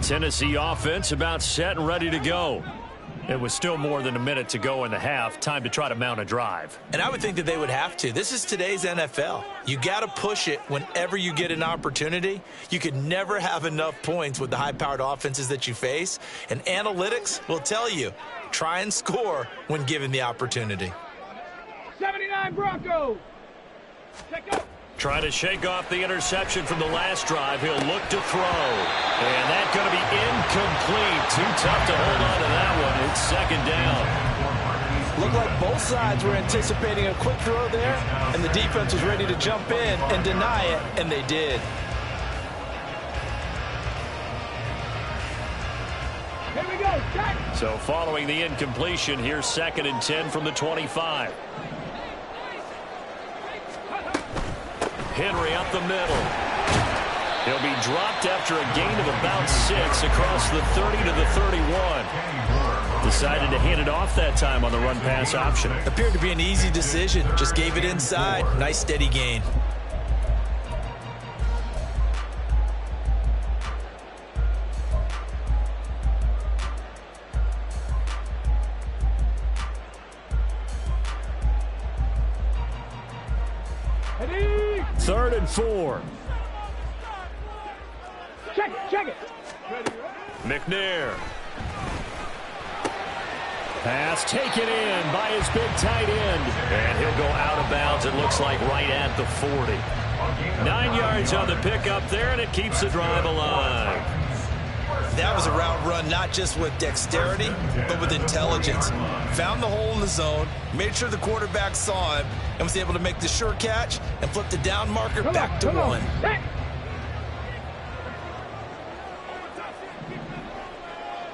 Tennessee offense about set and ready to go. It was still more than a minute to go in the half. Time to try to mount a drive. And I would think that they would have to. This is today's NFL. You got to push it whenever you get an opportunity. You could never have enough points with the high-powered offenses that you face. And analytics will tell you, try and score when given the opportunity. 79 Broncos. Check up. Try to shake off the interception from the last drive. He'll look to throw. And that's going to be incomplete. Too tough to hold on to that one. It's second down. Looked like both sides were anticipating a quick throw there, and the defense was ready to jump in and deny it, and they did. Here we go. Check. So following the incompletion, here's 2nd and 10 from the 25. Henry up the middle. He'll be dropped after a gain of about 6 across the 30 to the 31. Decided to hand it off that time on the run-pass option. Appeared to be an easy decision. Just gave it inside. Nice steady gain. Ready. 3rd and 4. Check it. McNair. Pass taken in by his big tight end. And he'll go out of bounds, it looks like, right at the 40. 9 yards on the pickup there, and it keeps the drive alive. That was a route run not just with dexterity, but with intelligence. Found the hole in the zone, made sure the quarterback saw him, and was able to make the sure catch and flip the down marker back to 1.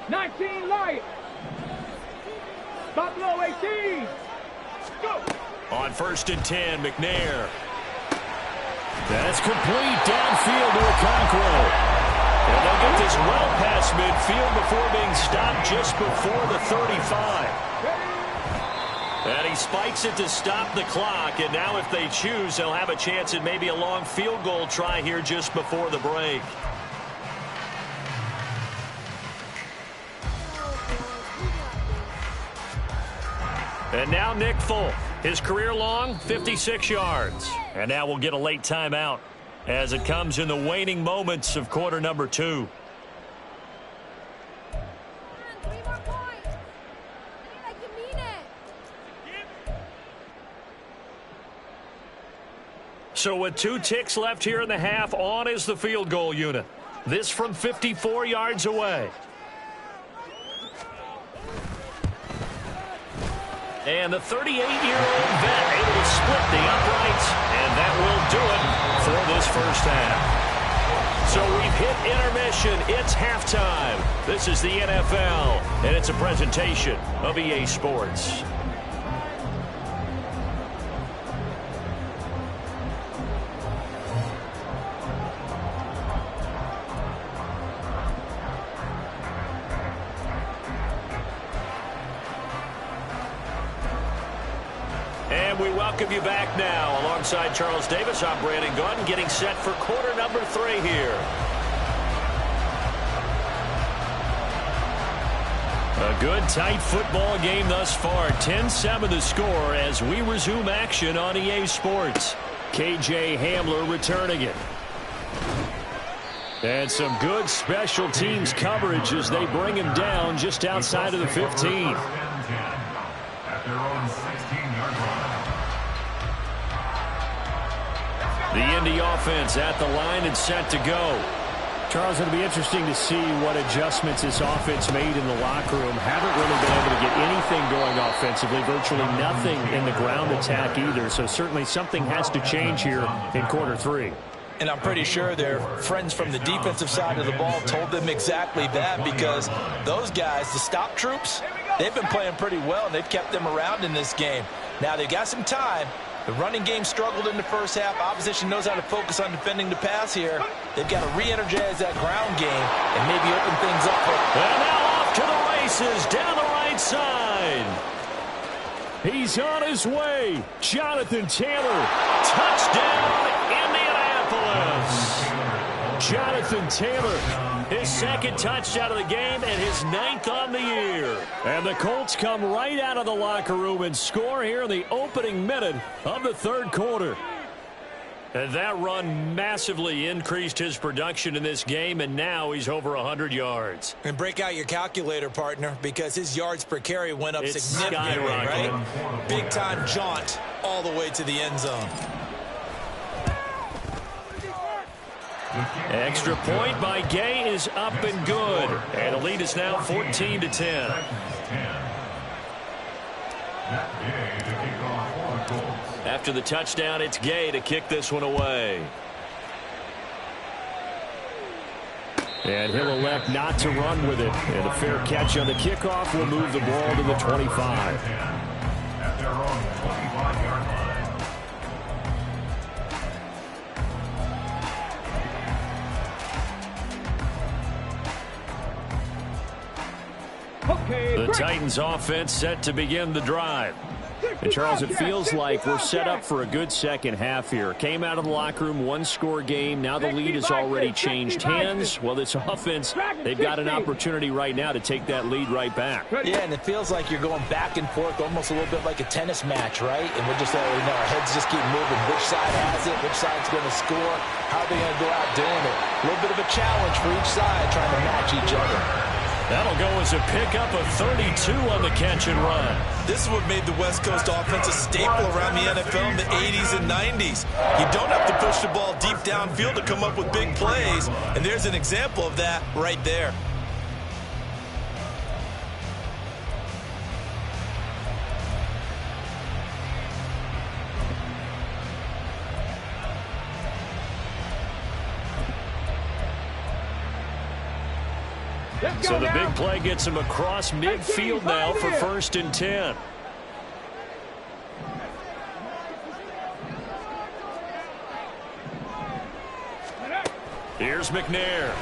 19 Lions. Buffalo 18. Go. On 1st and 10, McNair. That's complete downfield to Okonkwo. And they'll get this well past midfield before being stopped just before the 35. And he spikes it to stop the clock. And now if they choose, they'll have a chance at maybe a long field goal try here just before the break. And now Nick Folk. His career long, 56 yards. And now we'll get a late timeout as it comes in the waning moments of quarter number 2. So with 2 ticks left here in the half, on is the field goal unit. This from 54 yards away. And the 38-year-old vet able to split the uprights, and that will do it for this first half. So we've hit intermission. It's halftime. This is the NFL, and it's a presentation of EA Sports. And we welcome you back now. Alongside Charles Davis, I'm Brandon Gaudin, getting set for quarter number 3 here. A good, tight football game thus far. 10-7 the score as we resume action on EA Sports. KJ Hamler returning it. And some good special teams coverage as they bring him down just outside of the 15. The Indy offense at the line and set to go. Charles, it'll be interesting to see what adjustments this offense made in the locker room. Haven't really been able to get anything going offensively, virtually nothing in the ground attack either. So certainly something has to change here in quarter 3. And I'm pretty sure their friends from the defensive side of the ball told them exactly that, because those guys, the stop troops, they've been playing pretty well, and they've kept them around in this game. Now they've got some time. The running game struggled in the first half. Opposition knows how to focus on defending the pass here. They've got to re-energize that ground game and maybe open things up. And now off to the races down the right side. He's on his way. Jonathan Taylor. Touchdown, Indianapolis. Jonathan Taylor His second touchdown of the game and his 9th on the year. And the Colts come right out of the locker room and score here in the opening minute of the third quarter. And that run massively increased his production in this game, and now he's over 100 yards. And break out your calculator, partner, because his yards per carry went up significantly, right? Big-time jaunt all the way to the end zone. Extra point by Gay is up and good. And the lead is now 14-10. After the touchdown, it's Gay to kick this one away. And he'll elect not to run with it. And a fair catch on the kickoff will move the ball to the 25. At their own 25-yard line. The Titans offense set to begin the drive. And Charles, it feels like we're set up for a good second half here. Came out of the locker room, one-score game. Now the lead has already changed hands. Well, this offense, they've got an opportunity right now to take that lead right back. Yeah, and it feels like you're going back and forth, almost a little bit like a tennis match, right? And we're just already know our heads just keep moving. Which side has it? Which side's going to score? How are they going to go out doing it? A little bit of a challenge for each side, trying to match each other. That'll go as a pickup of 32 on the catch and run. This is what made the West Coast offense a staple around the NFL in the 80s and 90s. You don't have to push the ball deep downfield to come up with big plays, and there's an example of that right there. So the big play gets him across midfield now for 1st and 10. Here's McNair.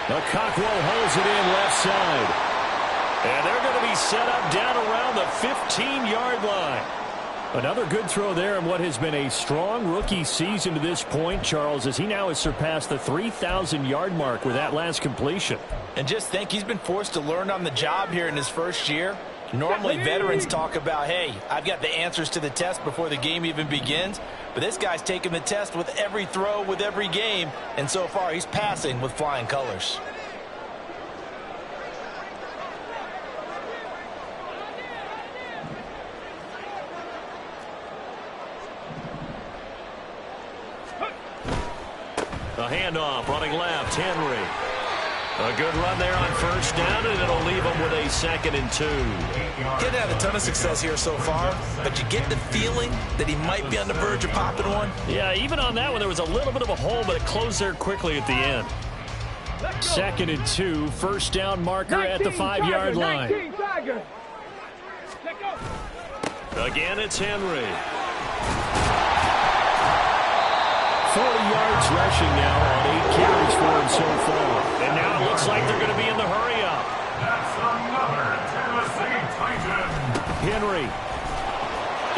The Cockrell holds it in left side. And they're going to be set up down around the 15-yard line. Another good throw there in what has been a strong rookie season to this point, Charles, as he now has surpassed the 3,000-yard mark with that last completion. And just think, he's been forced to learn on the job here in his first year. Normally, veterans talk about, hey, I've got the answers to the test before the game even begins. But this guy's taking the test with every throw, with every game. And so far, he's passing with flying colors. A handoff, running left, Henry. A good run there on 1st down, and it'll leave him with a 2nd and 2. Didn't have a ton of success here so far, but you get the feeling that he might be on the verge of popping one. Yeah, even on that one, there was a little bit of a hole, but it closed there quickly at the end. 2nd and 2, 1st down marker at the 5-yard line. Again, it's Henry. 40 yards rushing now on 8 carries for him so far. And now it looks like they're going to be in the hurry-up. That's another Tennessee Titan. Henry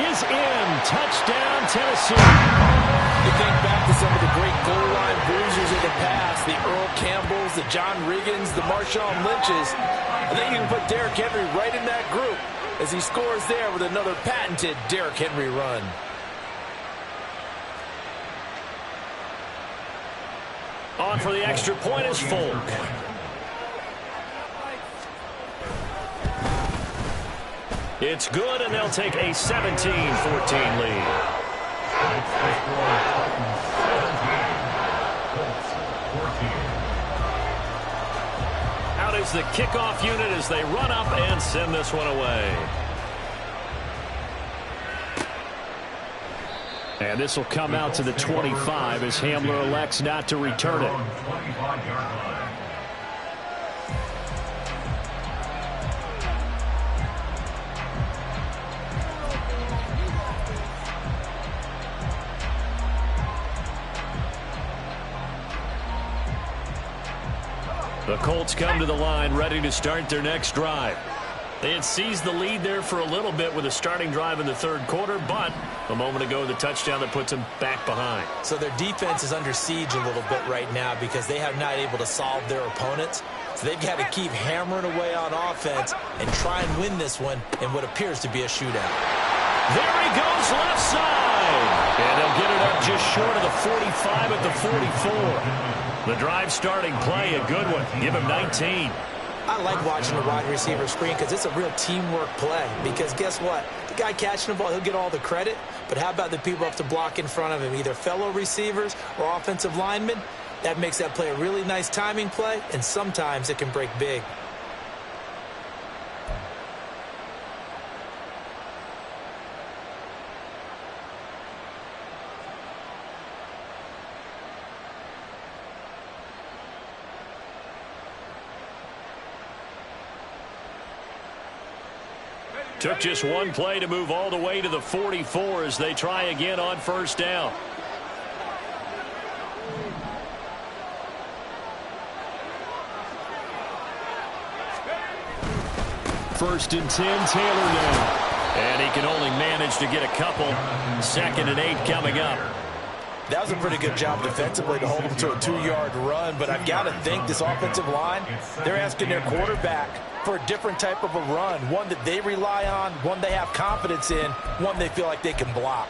is in. Touchdown, Tennessee. You think back to some of the great goal line bruisers of the past, the Earl Campbells, the John Riggins, the Marshawn Lynches. I think you can put Derrick Henry right in that group as he scores there with another patented Derrick Henry run. On for the extra point is Folk. It's good, and they'll take a 17-14 lead. Out is the kickoff unit as they run up and send this one away. And this will come out to the 25 as Hamler elects not to return it. The Colts come to the line ready to start their next drive. They had seized the lead there for a little bit with a starting drive in the third quarter, but a moment ago, the touchdown that puts them back behind. So their defense is under siege a little bit right now because they have not able to solve their opponents. So they've got to keep hammering away on offense and try and win this one in what appears to be a shootout. There he goes, left side. And they'll get it up just short of the 45 at the 44. The drive starting play, a good one. Give him 19. I like watching the wide receiver screen because it's a real teamwork play. Because guess what? The guy catching the ball, he'll get all the credit. But how about the people who have to block in front of him, either fellow receivers or offensive linemen? That makes that play a really nice timing play, and sometimes it can break big. Took just one play to move all the way to the 44 as they try again on first down. First and 10, Taylor now. And he can only manage to get a couple. 2nd and 8 coming up. That was a pretty good job defensively to hold them to a 2-yard run, but I've got to think this offensive line, they're asking their quarterback for a different type of a run, one that they rely on, one they have confidence in, one they feel like they can block.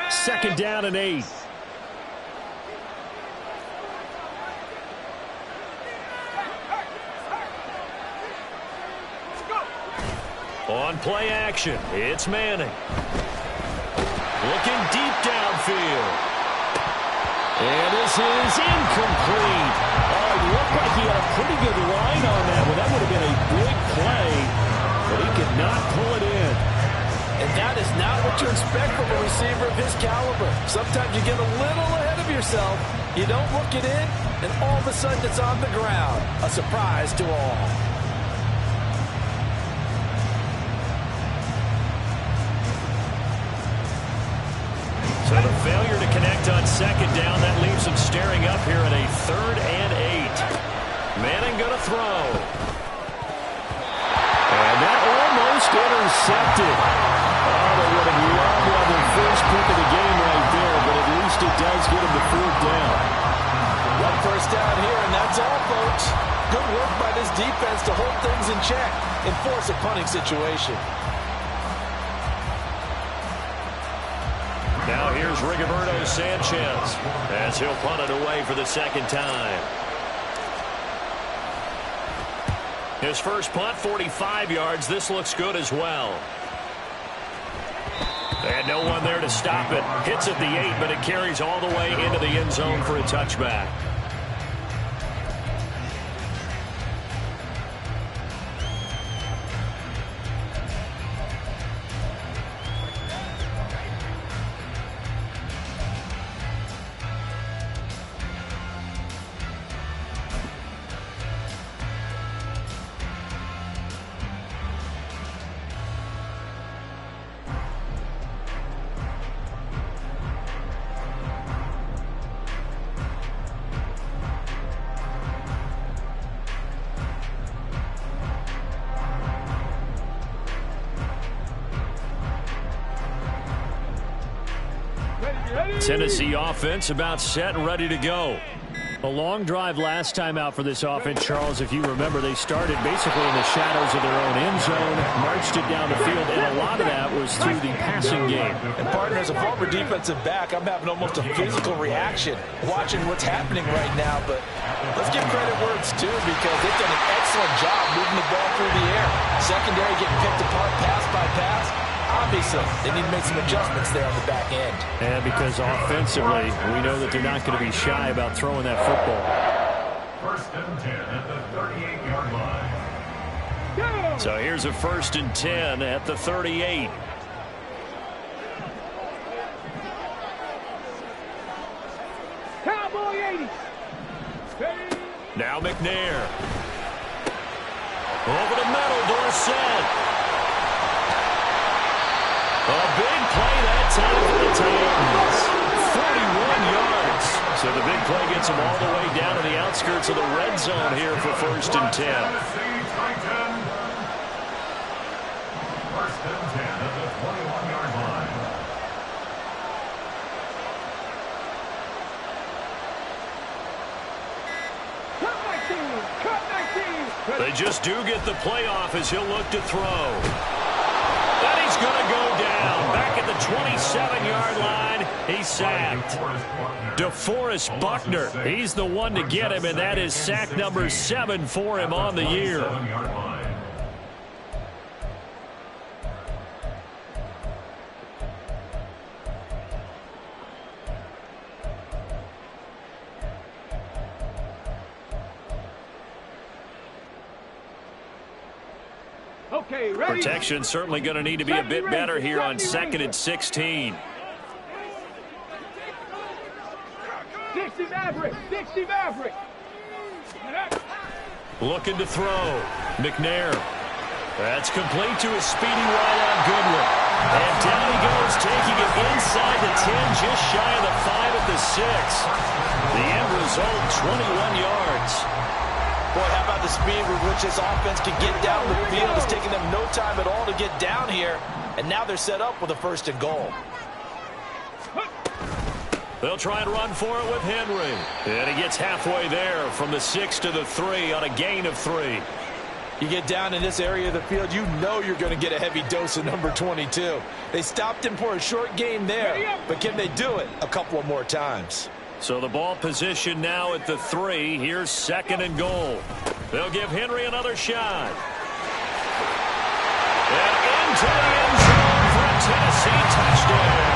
Second down and 8. On play action, it's Manning. Looking deep downfield. And this is incomplete. Oh, it looked like he had a pretty good line on that one. That would have been a big play, but he could not pull it in. And that is not what you expect from a receiver of his caliber. Sometimes you get a little ahead of yourself. You don't look it in, and all of a sudden it's on the ground. A surprise to all. So the failure to connect on second down, that leaves him staring up here at a 3rd and 8. Manning going to throw. And that almost intercepted. Oh, they would have loved to have their first pick of the game right there, but at least it does get him the 4th down. One first down here, and that's all, folks. Good work by this defense to hold things in check and force a punting situation. Now here's Rigoberto Sanchez as he'll punt it away for the 2nd time. His first punt, 45 yards. This looks good as well. And no one there to stop it. Hits at the 8, but it carries all the way into the end zone for a touchback. Tennessee offense about set and ready to go. A long drive last time out for this offense, Charles. If you remember, they started basically in the shadows of their own end zone, marched it down the field, and a lot of that was through the passing game. And, partner, as a former defensive back, I'm having almost a physical reaction watching what's happening right now. But let's give credit where it's due because they've done an excellent job moving the ball through the air. Secondary getting picked apart pass by pass. Obviously, they need to make some adjustments there on the back end. And because offensively, we know that they're not going to be shy about throwing that football. 1st and 10 at the 38-yard line. So here's a 1st and 10 at the 38. Cowboy 80. Now McNair. Over the middle, Dorsett. A big play that time for the Titans. 41 yards. So the big play gets them all the way down to the outskirts of the red zone here for 1st and 10. First and 10 at the 21-yard line. They just do get the playoff as he'll look to throw. And he's going to go down. Back at the 27-yard line, he's sacked. DeForest Buckner, he's the one to get him, and that is sack number 7 for him on the year. Okay, ready? Protection certainly going to need to be a bit better here on 2nd and 16. 60 Maverick, 60 Maverick. Looking to throw. McNair. That's complete to his speedy wide-out Goodwin. And down he goes, taking it inside the 10, just shy of the 5 at the 6. The end result, 21 yards. Boy, how about the speed with which this offense can get down the field? It's taking them no time at all to get down here. And now they're set up with a 1st and goal. They'll try and run for it with Henry. And he gets halfway there from the 6 to the 3 on a gain of 3. You get down in this area of the field, you know you're going to get a heavy dose of number 22. They stopped him for a short game there, but can they do it a couple of more times? So the ball position now at the 3. Here's 2nd and goal. They'll give Henry another shot. And into the end zone for a Tennessee touchdown.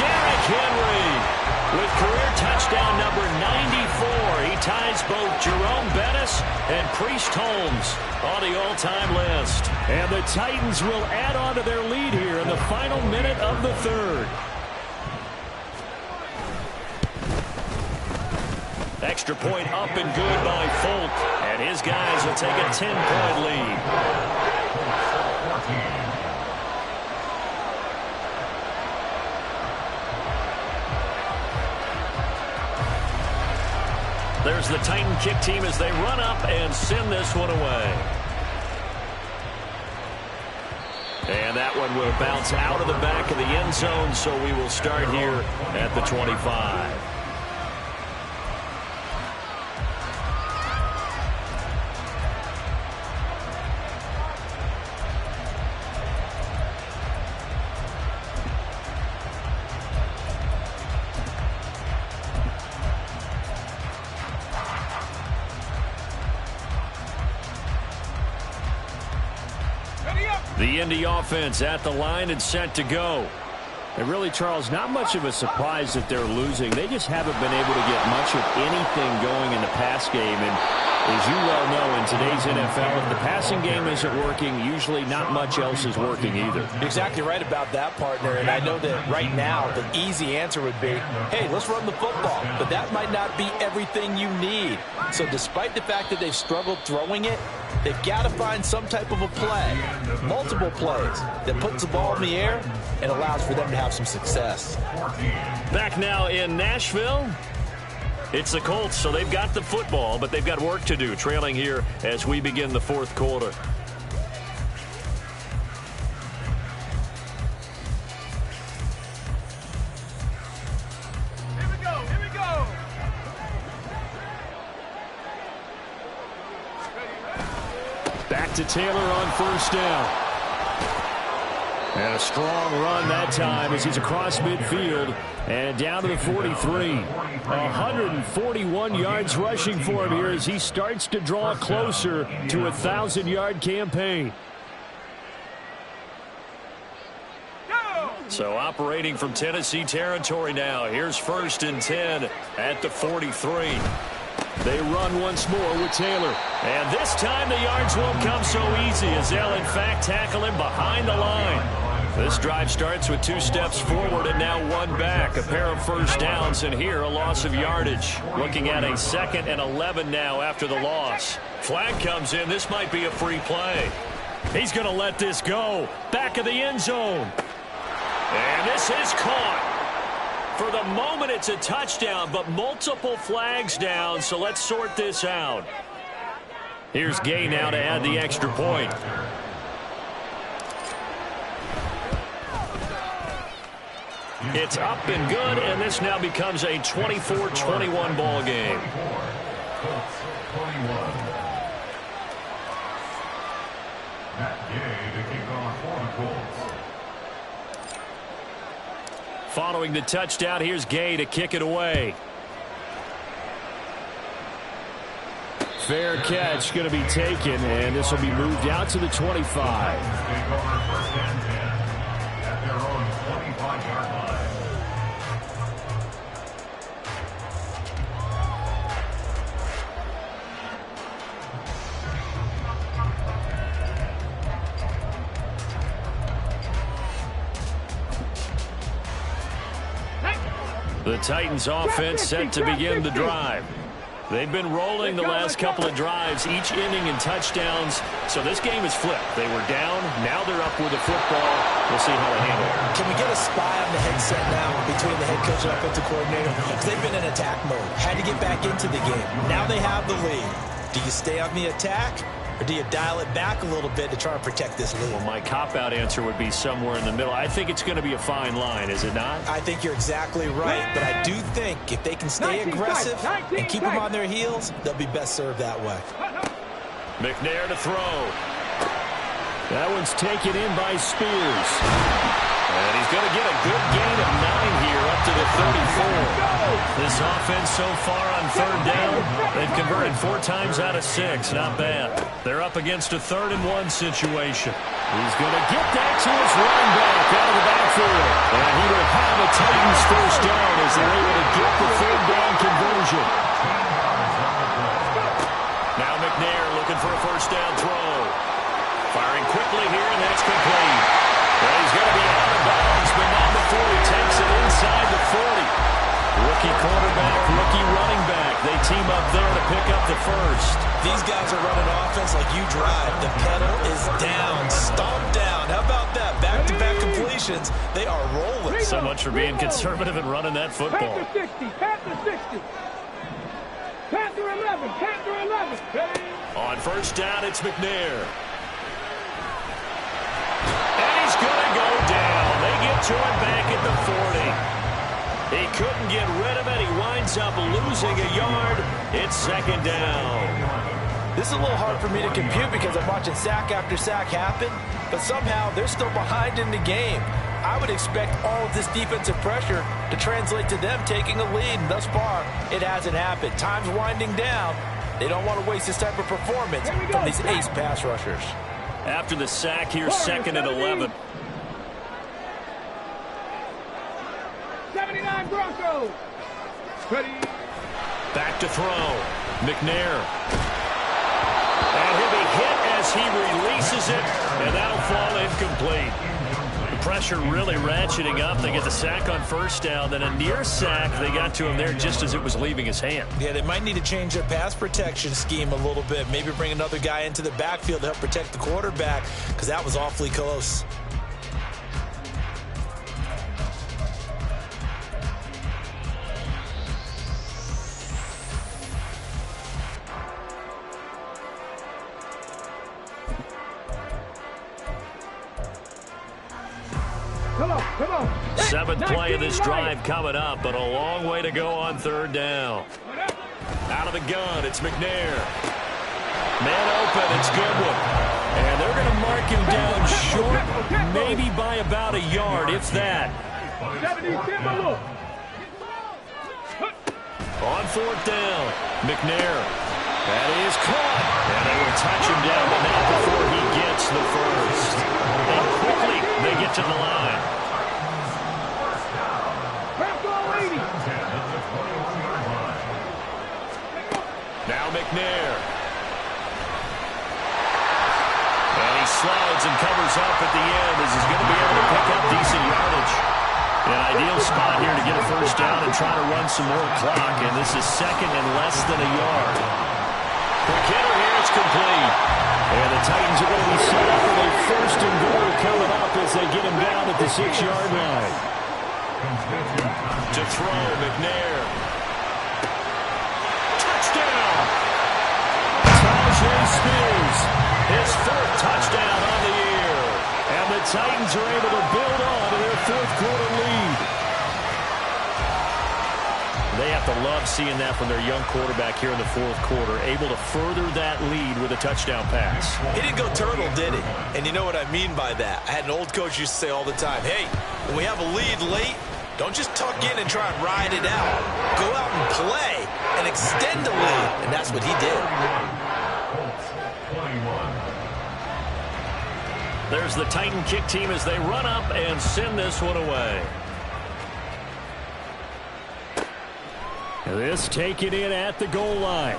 Derrick Henry with career touchdown number 94. He ties both Jerome Bettis and Priest Holmes on the all-time list. And the Titans will add on to their lead here in the final minute of the 3rd. Extra point up and good by Folk. And his guys will take a 10-point lead. There's the Titan kick team as they run up and send this one away. And that one will bounce out of the back of the end zone, so we will start here at the 25. The Indy offense at the line and set to go. And really, Charles, not much of a surprise that they're losing. They just haven't been able to get much of anything going in the pass game. And as you well know, in today's NFL, if the passing game isn't working, usually not much else is working either. Exactly right about that, partner. And I know that right now the easy answer would be, hey, let's run the football. But that might not be everything you need. So despite the fact that they've struggled throwing it, they've got to find some type of a play, multiple plays, that puts the ball in the air and allows for them to have some success. Back now in Nashville. It's the Colts, so they've got the football, but they've got work to do, trailing here as we begin the 4th quarter. Here we go, here we go. Back to Taylor on 1st down. And a strong run that time as he's across midfield and down to the 43. 141 yards rushing for him here as he starts to draw closer to a 1,000-yard campaign. So operating from Tennessee territory now. Here's 1st and 10 at the 43. They run once more with Taylor. And this time the yards won't come so easy as they'll in fact tackle him behind the line. This drive starts with 2 steps forward and now 1 back. A pair of first downs, and here a loss of yardage. Looking at a 2nd and 11 now after the loss. Flag comes in. This might be a free play. He's going to let this go. Back of the end zone. And this is caught. For the moment, it's a touchdown, but multiple flags down, so let's sort this out. Here's Gay now to add the extra point. It's up and good, and this now becomes a 24-21 ball game. Following the touchdown, here's Gay to kick it away. Fair catch going to be taken, and this will be moved out to the 25. The Titans offense set to begin the drive. They've been rolling the last couple of drives, each inning in touchdowns. So this game is flipped. They were down. Now they're up with the football. We'll see how they handle it. Can we get a spy on the headset now between the head coach and offensive coordinator? Because they've been in attack mode. Had to get back into the game. Now they have the lead. Do you stay on the attack? Or do you dial it back a little bit to try and protect this lead? Well, my cop-out answer would be somewhere in the middle. I think it's going to be a fine line, is it not? I think you're exactly right, but I do think if they can stay aggressive and keep them on their heels, they'll be best served that way. McNair to throw. That one's taken in by Spears. And he's going to get a good gain of 9 here up to the 34. This offense so far on third down, they've converted 4 times out of 6. Not bad. They're up against a 3rd-and-1 situation. He's going to get that to his running back out of the backfield. And he will have the Titans first down as they're able to get the 3rd down conversion. Now McNair looking for a first down throw. Firing quickly here, and that's complete. Well, he's going to be out of bounds, but not before he takes it inside the 40. Rookie quarterback, rookie running back. They team up there to pick up the first. These guys are running offense like you drive. The pedal is down, stomped down. How about that? Back-to-back completions. They are rolling. So much for being conservative and running that football. Panther 60, Panther 60. Panther 11, Panther 11. On first down, it's McNair. And he's going to go down. They get to him back at the 40. He couldn't get rid of it. He winds up losing a yard. It's 2nd down. This is a little hard for me to compute because I'm watching sack after sack happen, but somehow they're still behind in the game. I would expect all of this defensive pressure to translate to them taking a lead, and thus far, it hasn't happened. Time's winding down. They don't want to waste this type of performance from these ace pass rushers. After the sack, here's 2nd and 11. 79 Broncos. Ready. Back to throw. McNair. And he'll be hit as he releases it, and that'll fall incomplete. The pressure really ratcheting up. They get the sack on first down, then a near sack. They got to him there just as it was leaving his hand. Yeah, they might need to change their pass protection scheme a little bit. Maybe bring another guy into the backfield to help protect the quarterback, because that was awfully close. Come on. 7th play of this drive coming up, but a long way to go on 3rd down. Out of the gun, it's McNair. Man open, it's Goodwin. And they're going to mark him down short, maybe by about a yard, if that. 70, On 4th down, McNair. That is caught. And they will touch him down, but not before he gets the first. And quickly, they get to the line. Now McNair. And he slides and covers up at the end as he's going to be able to pick up decent yardage. An ideal spot here to get a first down and try to run some more clock. And this is 2nd and less than a yard. Quick hitter here, it's complete. And the Titans are going to be set up with a first and goal coming up as they get him down at the 6-yard line. To throw, McNair. Touchdown! Tajay Spears, his 4th touchdown on the year. And the Titans are able to build on to their 4th quarter lead. They have to love seeing that from their young quarterback here in the 4th quarter, able to further that lead with a touchdown pass. He didn't go turtle, did he? And you know what I mean by that. I had an old coach used to say all the time, hey, when we have a lead late, don't just tuck in and try and ride it out. Go out and play and extend the lead. And that's what he did. There's the Titan kick team as they run up and send this one away. This taken in at the goal line.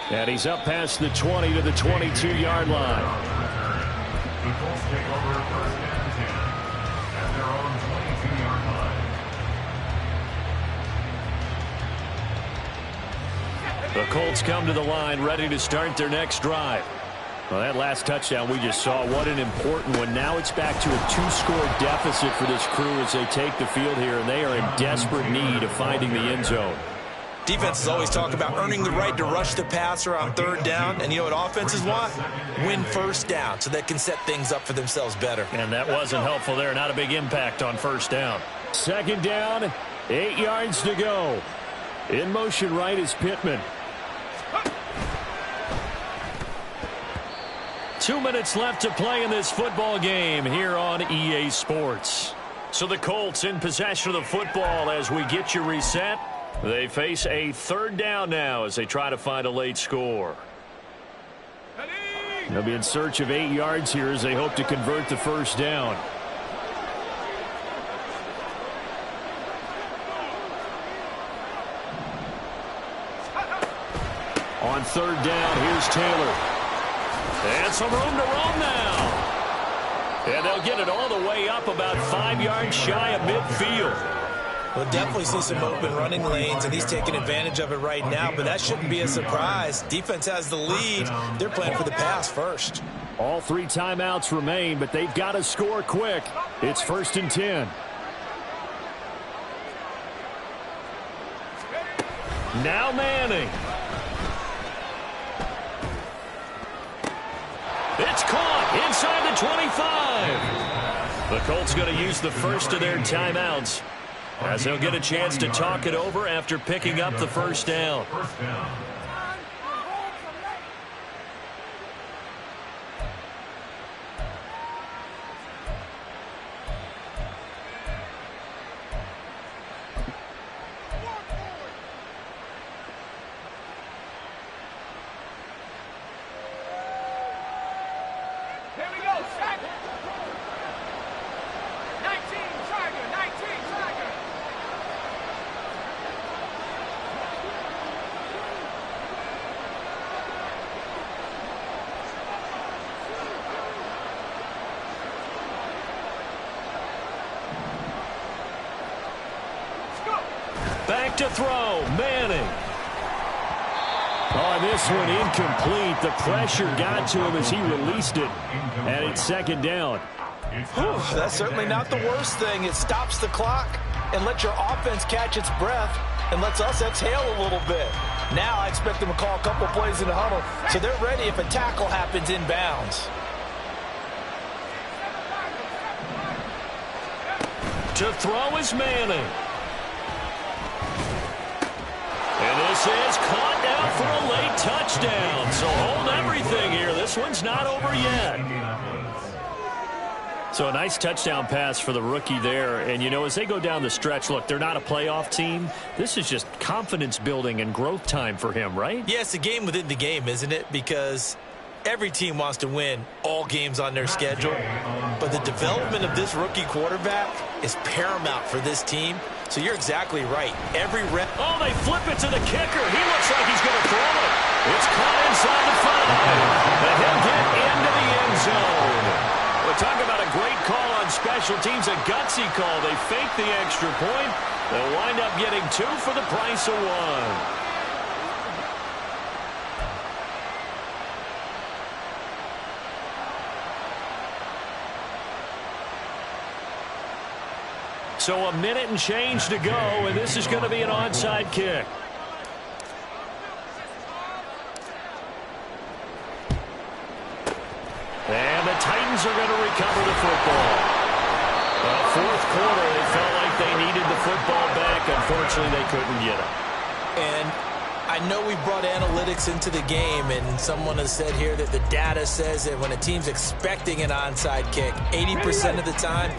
And he's up past the 20 to the 22-yard line. The Colts take over 1st and 10 at their own 22-yard line. The Colts come to the line ready to start their next drive. Well, that last touchdown we just saw, what an important one. Now it's back to a 2-score deficit for this crew as they take the field here, and they are in desperate need of finding the end zone. Defenses always talk about earning the right to rush the passer on 3rd down, and you know what offenses want? Win 1st down so they can set things up for themselves better. And that wasn't helpful there. Not a big impact on 1st down. 2nd down, 8 yards to go. In motion right is Pittman. 2 minutes left to play in this football game here on EA Sports. So the Colts in possession of the football as we get you reset. They face a 3rd down now as they try to find a late score. They'll be in search of 8 yards here as they hope to convert the 1st down. On 3rd down, here's Taylor. And some room to roam now. And they'll get it all the way up about 5 yards shy of midfield. We'll definitely see some open running lanes, and he's taking advantage of it right now, but that shouldn't be a surprise. Defense has the lead. They're playing for the pass first. All 3 timeouts remain, but they've got to score quick. It's 1st and 10. Now Manning. It's caught inside the 25. The Colts going to use the first of their timeouts as they'll get a chance to talk it over after picking up the 1st down. Back to throw, Manning. Oh, this one incomplete. The pressure got to him as he released it, and it's 2nd down. Whew, that's certainly not the worst thing. It stops the clock and lets your offense catch its breath and lets us exhale a little bit. Now I expect them to call a couple plays in the huddle so they're ready if a tackle happens inbounds. To throw is Manning. And this is caught now for a late touchdown. So hold everything here. This one's not over yet. So a nice touchdown pass for the rookie there. And, you know, as they go down the stretch, look, they're not a playoff team. This is just confidence building and growth time for him, right? Yeah, it's a game within the game, isn't it? Because every team wants to win all games on their schedule. But the development of this rookie quarterback is paramount for this team. So you're exactly right. Every rep. Oh, they flip it to the kicker. He looks like he's going to throw it. It's caught inside the 5. And he'll get into the end zone. We'll talk about a great call on special teams, a gutsy call. They fake the extra point. They'll wind up getting 2 for the price of 1. So a minute and change to go, and this is going to be an onside kick. And the Titans are going to recover the football. Well, fourth quarter, they felt like they needed the football back. Unfortunately, they couldn't get it. And I know we brought analytics into the game, and someone has said here that the data says that when a team's expecting an onside kick, 80% of the time,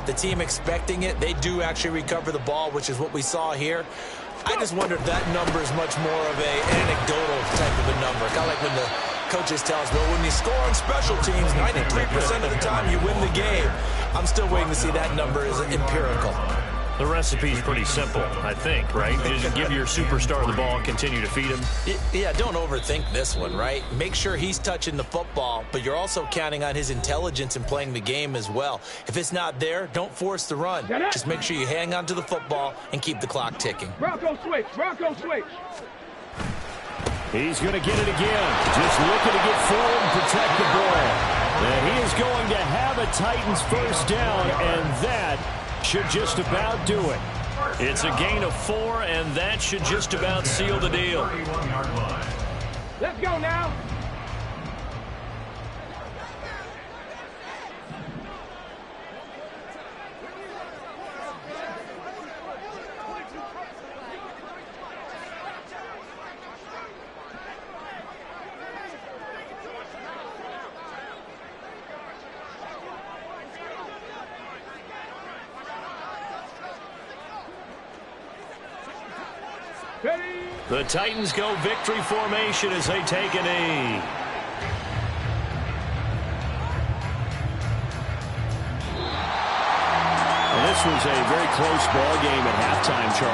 the team expecting it, they do actually recover the ball, which is what we saw here. I just wonder if that number is much more of an anecdotal type of a number. Kind of like when the coaches tell us, well, when you score on special teams, 93% of the time you win the game. I'm still waiting to see that number is empirical. The recipe's pretty simple, I think, right? Just give your superstar the ball and continue to feed him. Yeah, don't overthink this one, right? Make sure he's touching the football, but you're also counting on his intelligence in playing the game as well. If it's not there, don't force the run. Just make sure you hang on to the football and keep the clock ticking. Bronco switch. Bronco switch. He's going to get it again. Just looking to get forward and protect the ball. And he is going to have a Titans first down, and that should just about do it. It's a gain of 4, and that should just about seal the deal. Let's go now. The Titans go victory formation as they take a knee. Well, this was a very close ball game at halftime, Charles.